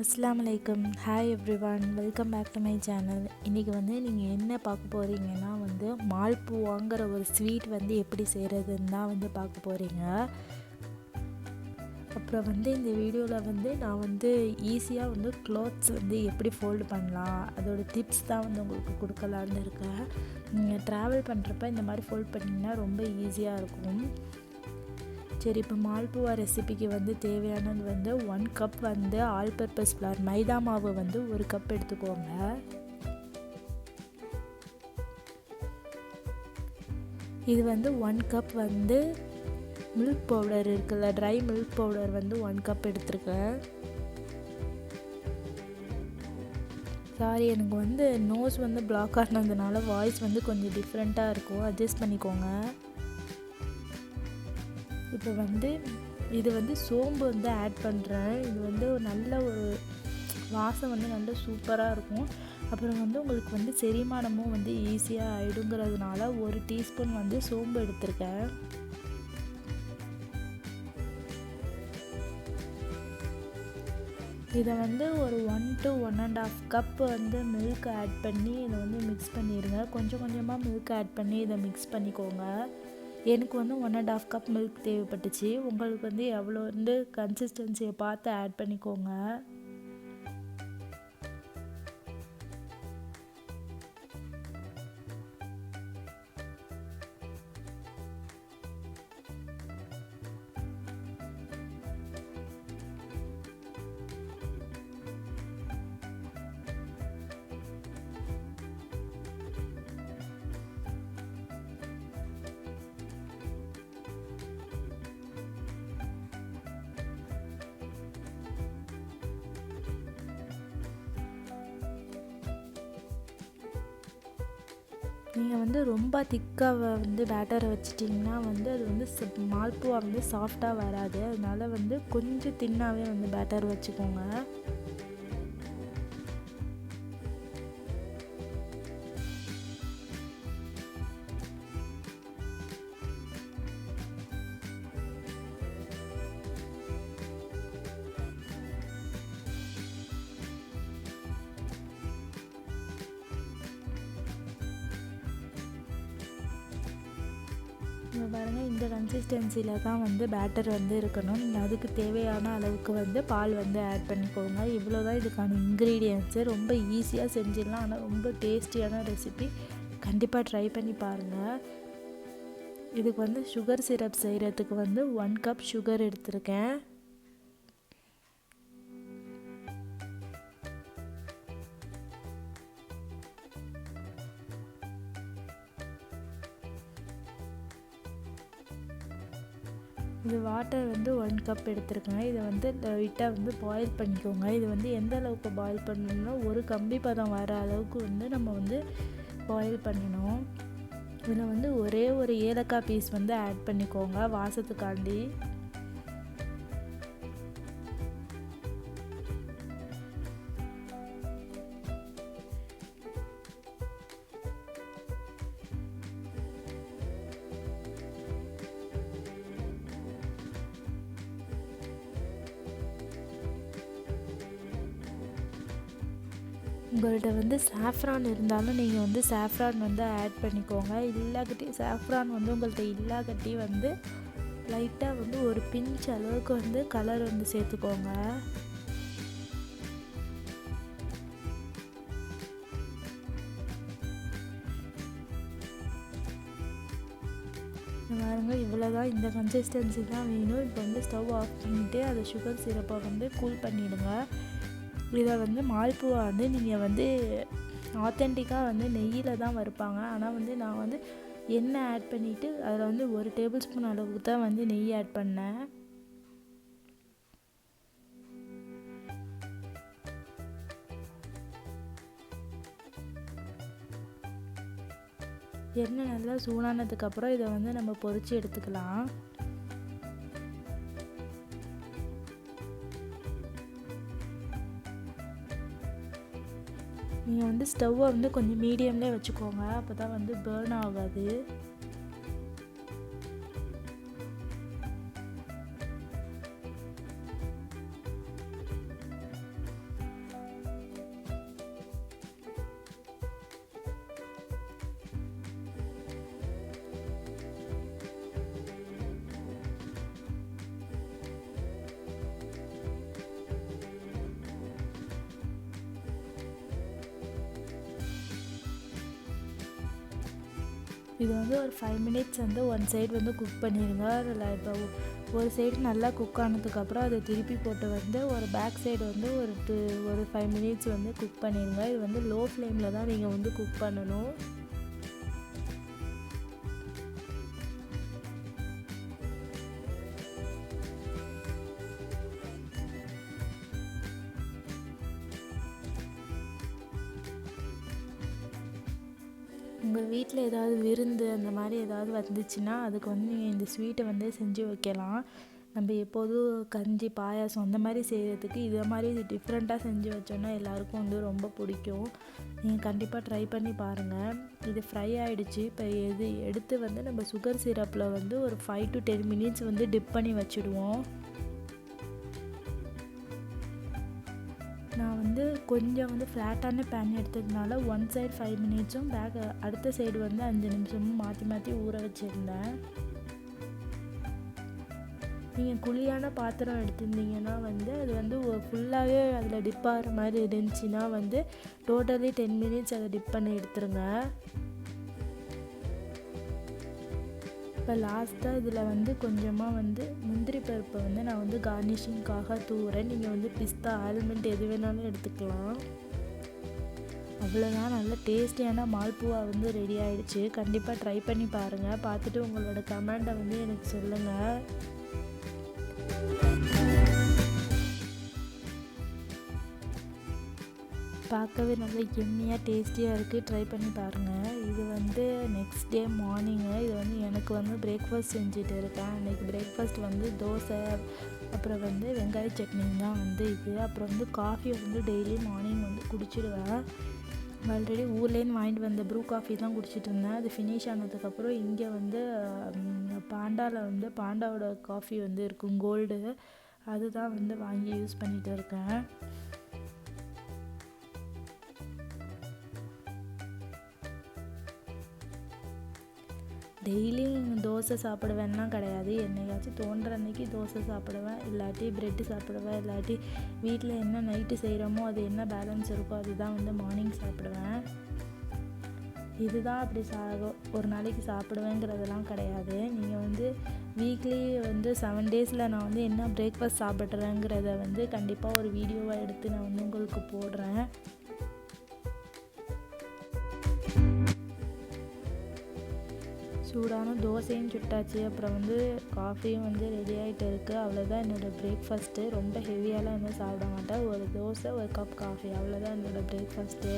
அஸ்ஸலாமுஅலைக்கும். Hi everyone, welcome back to my channel. இன்றைக்கி நீங்கள் என்ன பார்க்க போகிறீங்கன்னா மால்புவாங்கிற ஒரு ஸ்வீட் எப்படி செய்கிறதுன்னு தான் பார்க்க போகிறீங்க. அப்புறம் இந்த வீடியோவில் நான் ஈஸியாக க்ளாத்ஸ் எப்படி ஃபோல்டு பண்ணலாம் அதோட டிப்ஸ் தான் உங்களுக்கு கொடுக்கலான்னு இருக்கேன். நீங்கள் ட்ராவல் பண்ணுறப்ப இந்த மாதிரி ஃபோல்ட் பண்ணிங்கன்னா ரொம்ப ஈஸியாக இருக்கும். சரி, இப்போ மால்புவா ரெசிபிக்கு தேவையானது 1 கப் ஆல் பர்பஸ் ஃப்ளார் மைதா மாவு 1 கப் எடுத்துக்கோங்க. இது 1 கப் மில்க் பவுடர் இருக்குல்ல, ட்ரை மில்க் பவுடர் 1 கப் எடுத்துருக்கேன். சாரி, எனக்கு நோஸ் பிளாக் ஆனதுனால வாய்ஸ் கொஞ்சம் டிஃப்ரெண்ட்டாக இருக்கும், அட்ஜஸ்ட் பண்ணிக்கோங்க. இப்போ இது சோம்பு ஆட் பண்ணுறேன். இது நல்ல ஒரு வாசம் நல்ல சூப்பராக இருக்கும். அப்புறம் உங்களுக்கு செரிமானமும் ஈஸியாக ஆகிடுங்கிறதுனால 1 டீஸ்பூன் சோம்பு எடுத்திருக்கேன். இதை ஒரு 1 to 1.5 கப் மில்க் ஆட் பண்ணி இதை மிக்ஸ் பண்ணிடுங்க. கொஞ்சம் கொஞ்சமாக மில்க் ஆட் பண்ணி இதை மிக்ஸ் பண்ணிக்கோங்க. எனக்கு 1.5 கப் மில்க் தேவைப்பட்டுச்சு. உங்களுக்கு எவ்வளோ கன்சிஸ்டன்சியை பார்த்து ஆட் பண்ணிக்கோங்க. நீங்கள் ரொம்ப திக்காக பேட்டரை வச்சிட்டிங்கன்னா அது மால்புவா சாஃப்டாக வராது. அதனால் கொஞ்சம் தின்னாகவே பேட்டர் வச்சுக்கோங்க. பாருங்கள், இந்த கன்சிஸ்டன்சியில் தான் பேட்டர் இருக்கணும். நீங்கள் அதுக்கு தேவையான அளவுக்கு பால் ஆட் பண்ணிக்கோங்க. இவ்வளோ தான் இதுக்கான இன்க்ரீடியன்ட்ஸு. ரொம்ப ஈஸியாக செஞ்சிடலாம், ஆனால் ரொம்ப டேஸ்டியான ரெசிபி. கண்டிப்பாக ட்ரை பண்ணி பாருங்கள். இதுக்கு சுகர் சிரப் செய்கிறதுக்கு 1 கப் சுகர் எடுத்திருக்கேன். இது வாட்டர் 1 கப் எடுத்துருக்கேன். இதை லைட்டாக பாயில் பண்ணிக்கோங்க. இது எந்த அளவுக்கு பாயில் பண்ணணும்னா ஒரு கம்பி பதம் வர அளவுக்கு நம்ம பாயில் பண்ணணும். இதில் ஒரே ஒரு ஏலக்காய் பீஸ் ஆட் பண்ணிக்கோங்க வாசத்துக்காண்டி. உங்கள்கிட்ட சாஃப்ரான் இருந்தாலும் நீங்கள் சாஃப்ரான் ஆட் பண்ணிக்கோங்க. இல்லாக்கட்டி சாஃப்ரான் உங்கள்கிட்ட இல்லாக்கட்டி லைட்டாக ஒரு பிஞ்ச் அளவுக்கு கலர் சேர்த்துக்கோங்க. பாருங்க, இவ்வளோதான், இந்த கன்சிஸ்டன்சி தான் வேணும். இப்போ ஸ்டவ் ஆஃப் பண்ணிவிட்டு அதை சுகர் சிரப்பை கூல் பண்ணிவிடுங்க. இதை மால்புவா நீங்கள் ஆத்தென்டிக்காக நெய்யில் தான் வறுப்பாங்க. ஆனால் நான் எண்ணெய் ஆட் பண்ணிவிட்டு அதில் 1 டேபிள் ஸ்பூன் அளவுக்கு தான் நெய் ஆட் பண்ணேன். எண்ணெய் நல்லா சூடானதுக்கப்புறம் இதை நம்ம பொரித்து எடுத்துக்கலாம். நீங்கள் ஸ்டவ்வை கொஞ்சம் மீடியம்லேயே வச்சுக்கோங்க. அப்போ தான் பேர்ன் ஆகாது. இது வந்து ஒரு 5 மினிட்ஸ் வந்து ஒன் சைடு வந்து குக் பண்ணிடுங்க. அதில் இப்போ ஒரு சைடு நல்லா குக் ஆனதுக்கப்புறம் அதை திருப்பி போட்டு வந்து ஒரு பேக் சைடு வந்து ஒரு 5 மினிட்ஸ் வந்து குக் பண்ணிடுங்க. இது வந்து லோ ஃப்ளேமில் தான் நீங்கள் வந்து குக் பண்ணணும். உங்கள் வீட்டில் ஏதாவது விருந்து அந்த மாதிரி ஏதாவது வந்துச்சுன்னா அதுக்கு வந்து நீங்கள் இந்த ஸ்வீட்டை வந்து செஞ்சு வைக்கலாம். நம்ம எப்போதும் கஞ்சி பாயாசம் அந்த மாதிரி செய்கிறதுக்கு இதை மாதிரி டிஃப்ரெண்ட்டாக செஞ்சு வச்சோன்னா எல்லாருக்கும் வந்து ரொம்ப பிடிக்கும். நீங்கள் கண்டிப்பாக ட்ரை பண்ணி பாருங்கள். இது ஃப்ரை ஆகிடுச்சு. இப்போ எடுத்து வந்து நம்ம சுகர் சிரப்பில் வந்து ஒரு 5 to 10 மினிட்ஸ் வந்து டிப் பண்ணி வச்சுடுவோம். நான் வந்து கொஞ்சம் வந்து ஃப்ளாட்டான பேன் எடுத்ததுனால ஒன் சைடு 5 மினிட்ஸும் அடுத்த சைடு வந்து 5 நிமிஷமும் மாற்றி மாற்றி ஊற வச்சுருந்தேன். நீங்கள் குழியான பாத்திரம் எடுத்திருந்தீங்கன்னா வந்து அது வந்து ஃபுல்லாகவே அதில் டிப் ஆகிற மாதிரி இருந்துச்சுன்னா வந்து டோட்டலி 10 மினிட்ஸ் அதை டிப் பண்ணி எடுத்துருங்க. இப்போ லாஸ்ட்டாக இதில் வந்து கொஞ்சமாக வந்து முந்திரி பருப்பை வந்து நான் வந்து கார்னிஷிங்காக தூவுறேன். நீங்கள் வந்து பிஸ்தா ஆல்மண்ட் எது வேணாலும் எடுத்துக்கலாம். அவ்வளோதான், நல்ல டேஸ்டியான மால்புவா வந்து ரெடி ஆகிடுச்சு. கண்டிப்பாக ட்ரை பண்ணி பாருங்கள். பார்த்துட்டு உங்களோட கமெண்ட்டை வந்து எனக்கு சொல்லுங்கள். பார்க்கவே நல்லா எம்மியாக டேஸ்டியாக இருக்குது. ட்ரை பண்ணி பாருங்கள். இது வந்து நெக்ஸ்ட் டே மார்னிங்கு. இது வந்து எனக்கு வந்து பிரேக்ஃபாஸ்ட் செஞ்சுட்டு இருக்கேன். அன்றைக்கி பிரேக்ஃபாஸ்ட் வந்து தோசை, அப்புறம் வந்து வெங்காய சட்னி தான் வந்து இது. அப்புறம் வந்து காஃபி வந்து டெய்லி மார்னிங் வந்து குடிச்சிடுவேன். ஆல்ரெடி ஊர்லேருந்து வாங்கிட்டு வந்த ப்ரூ காஃபி தான் குடிச்சிட்டு இருந்தேன். அது ஃபினிஷ் ஆனதுக்கப்புறம் இங்கே வந்து பாண்டாவில் வந்து பாண்டாவோட காஃபி வந்து இருக்கும், கோல்டு. அதுதான் வந்து வாங்கி யூஸ் பண்ணிகிட்டு இருக்கேன். டெய்லியும் தோசை சாப்பிடுவேன்னா கிடையாது. என்னைக்காச்சும் தோன்ற அன்னைக்கு தோசை சாப்பிடுவேன், இல்லாட்டி ப்ரெட்டு சாப்பிடுவேன், இல்லாட்டி வீட்டில் என்ன நைட்டு செய்கிறோமோ அது என்ன பேலன்ஸ் இருக்கோ அதுதான் வந்து மார்னிங் சாப்பிடுவேன். இதுதான் அப்படி ஒரு நாளைக்கு சாப்பிடுவேங்கிறதெல்லாம் கிடையாது. நீங்கள் வந்து வீக்லி வந்து 7 டேஸில் நான் வந்து என்ன பிரேக்ஃபாஸ்ட் சாப்பிட்றேங்கிறத வந்து கண்டிப்பாக ஒரு வீடியோவாக எடுத்து நான் வந்து உங்களுக்கு போடுறேன். சூடான தோசையும் சுட்டாச்சு. அப்புறம் வந்து காஃபியும் வந்து ரெடி ஆகிட்டு இருக்குது. அவ்வளோதான் என்னோடய பிரேக்ஃபாஸ்ட்டு. ரொம்ப ஹெவியாலாம் இன்னும் சாப்பிட மாட்டேன். ஒரு தோசை, ஒரு கப் காஃபி, அவ்வளோதான் என்னோடய பிரேக்ஃபாஸ்ட்டு.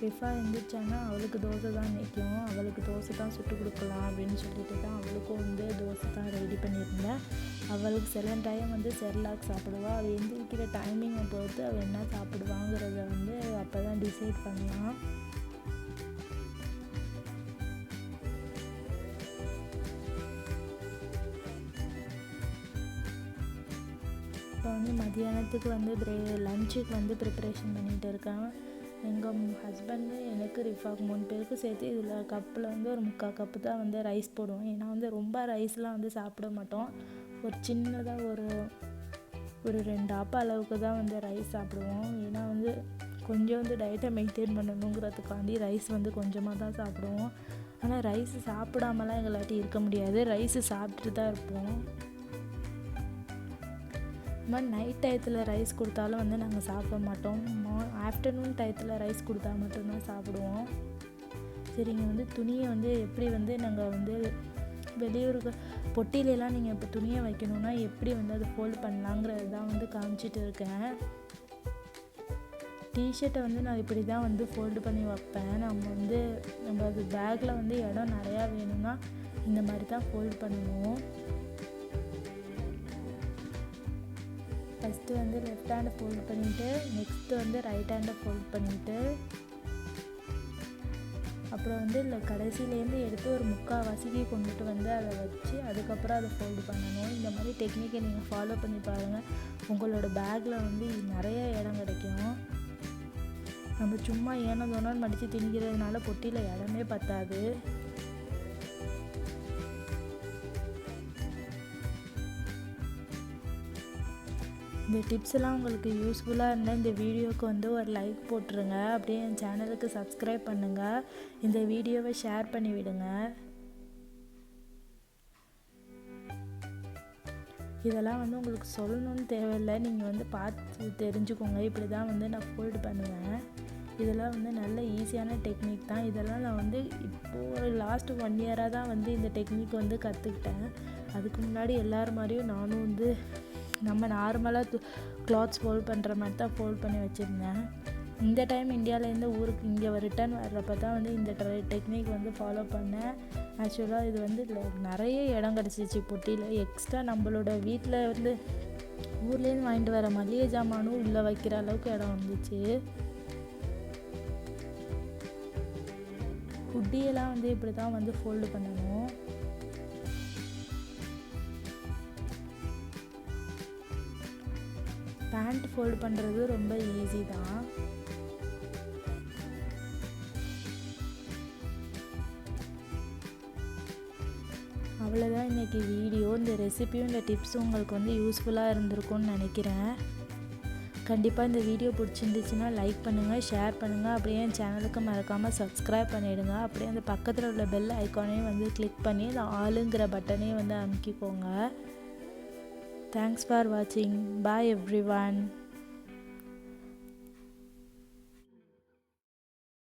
ரிஃபா எழுந்திரிச்சானா அவளுக்கு தோசை தான் நிற்கும். அவளுக்கு தோசை தான் சுட்டு கொடுக்கலாம் அப்படின்னு சொல்லிட்டு தான் அவளுக்கும் வந்து தோசை தான் ரெடி பண்ணியிருந்தேன். அவளுக்கு சில டைம் வந்து செர்லாக் சாப்பிடுவாள். அவள் எந்திரிக்கிற டைமிங்கை பொறுத்து அவள் என்ன சாப்பிடுவாங்கிறத வந்து அப்போ தான் டிசைட் பண்ணலாம். இப்போ வந்து மதியானத்துக்கு வந்து லஞ்சுக்கு வந்து ப்ரிப்பரேஷன் பண்ணிகிட்டு இருக்கேன். எங்கள் ஹஸ்பண்டு எனக்கு ரிஃபாக்கு 3 பேருக்கு சேர்த்து இதில் கப்பில் வந்து ஒரு 3/4 கப்பு தான் வந்து ரைஸ் போடுவோம். ஏன்னா வந்து ரொம்ப ரைஸ்லாம் வந்து சாப்பிட மாட்டோம். ஒரு சின்னதாக ஒரு 2 ஆப்பா அளவுக்கு தான் வந்து ரைஸ் சாப்பிடுவோம். ஏன்னா வந்து கொஞ்சம் வந்து டயட்டை மெயின்டைன் பண்ணணுங்கிறதுக்காண்டி ரைஸ் வந்து கொஞ்சமாக தான் சாப்பிடுவோம். ஆனால் ரைஸ் சாப்பிடாமலாம் எங்களாட்டி இருக்க முடியாது. ரைஸு சாப்பிட்டுட்டு தான் இருப்போம். இந்த மாதிரி நைட் டயத்தில் ரைஸ் கொடுத்தாலும் வந்து நாங்கள் சாப்பிட மாட்டோம். ஆஃப்டர்நூன் டயத்தில் ரைஸ் கொடுத்தா மட்டும்தான் சாப்பிடுவோம். சரிங்க, வந்து துணியை வந்து எப்படி வந்து நாங்கள் வந்து வெளியூருக்கு பொட்டிலெலாம் நீங்கள் இப்போ துணியை வைக்கணுன்னா எப்படி வந்து அதை ஃபோல்ட் பண்ணலாங்கிறது தான் வந்து காமிச்சிட்டு இருக்கேன். டிஷர்ட்டை வந்து நான் இப்படி தான் வந்து ஃபோல்டு பண்ணி வைப்பேன். நம்ம அது பேக்கில் வந்து இடம் நிறையா வேணும்னா இந்த மாதிரி தான் ஃபோல்டு பண்ணணும். ஃபஸ்ட்டு வந்து லெஃப்ட் ஹேண்டை ஃபோல்ட் பண்ணிவிட்டு நெக்ஸ்ட்டு வந்து ரைட் ஹேண்டை ஃபோல்ட் பண்ணிவிட்டு அப்புறம் வந்து இல்லை கடைசியிலேருந்து எடுத்து ஒரு 3/4 வாசிக்கு கொண்டுட்டு வந்து அதை வச்சு அதுக்கப்புறம் அதை ஃபோல்டு பண்ணணும். இந்த மாதிரி டெக்னிக்கை நீங்கள் ஃபாலோ பண்ணி பாருங்கள். உங்களோட பேக்கில் வந்து நிறைய இடம் கிடைக்கும். நம்ம சும்மா ஏனோதோனோன்னு மடித்து திணிக்கிறதுனால பொட்டியில் இடமே பத்தாது. இந்த டிப்ஸ் எல்லாம் உங்களுக்கு யூஸ்ஃபுல்லாக இருந்தால் இந்த வீடியோவுக்கு வந்து ஒரு லைக் போட்டுருங்க. அப்படியே என் சேனலுக்கு சப்ஸ்கிரைப் பண்ணுங்கள். இந்த வீடியோவை ஷேர் பண்ணி விடுங்க. இதெல்லாம் வந்து உங்களுக்கு சொல்லணும்னு தேவையில்லை, நீங்கள் வந்து பார்த்து தெரிஞ்சுக்கோங்க. இப்படி தான் வந்து நான் ஃபோல்டு பண்ணுவேன். இதெல்லாம் வந்து நல்ல ஈஸியான டெக்னிக் தான். இதெல்லாம் நான் வந்து இப்போது லாஸ்ட்டு 1 இயராக தான் வந்து இந்த டெக்னிக் வந்து கற்றுக்கிட்டேன். அதுக்கு முன்னாடி எல்லார் மாதிரியும் நானும் வந்து நம்ம நார்மலாக கிளாத்ஸ் ஃபோல்ட் பண்ணுற மாதிரி தான் ஃபோல்ட் பண்ணி வச்சுருந்தேன். இந்த டைம் இந்தியாவிலேருந்து ஊருக்கு இங்கே ரிட்டர்ன் வர்றப்போ தான் வந்து இந்த டெக்னிக் வந்து ஃபாலோ பண்ணேன். ஆக்சுவலாக இது வந்து நிறைய இடம் கிடச்சிச்சு பொட்டியில். எக்ஸ்ட்ரா நம்மளோட வீட்டில் வந்து ஊர்லேருந்து வாங்கிட்டு வர மளிகை ஜாமானும் உள்ளே வைக்கிற அளவுக்கு இடம் வந்துச்சு. ஹுட்டியெல்லாம் வந்து இப்படி தான் வந்து ஃபோல்டு பண்ணணும். பேண்ட் ஃபோல்டு பண்ணுறது ரொம்ப ஈஸி தான். அவ்வளோதான் இன்றைக்கி வீடியோ. இந்த ரெசிபியும் இந்த டிப்ஸும் உங்களுக்கு வந்து யூஸ்ஃபுல்லாக இருந்திருக்கும்னு நினைக்கிறேன். கண்டிப்பாக இந்த வீடியோ பிடிச்சிருந்துச்சுன்னா லைக் பண்ணுங்கள், ஷேர் பண்ணுங்கள். அப்படியே என் சேனலுக்கு மறக்காமல் சப்ஸ்கிரைப் பண்ணிவிடுங்க. அப்படியே அந்த பக்கத்தில் உள்ள பெல் ஐக்கானையும் வந்து கிளிக் பண்ணி அந்த ஆளுங்கிற பட்டனையும் வந்து அமுக்கிக்கோங்க. தேங்க்ஸ் ஃபார் வாட்சிங். பாய் எவ்ரிவன்.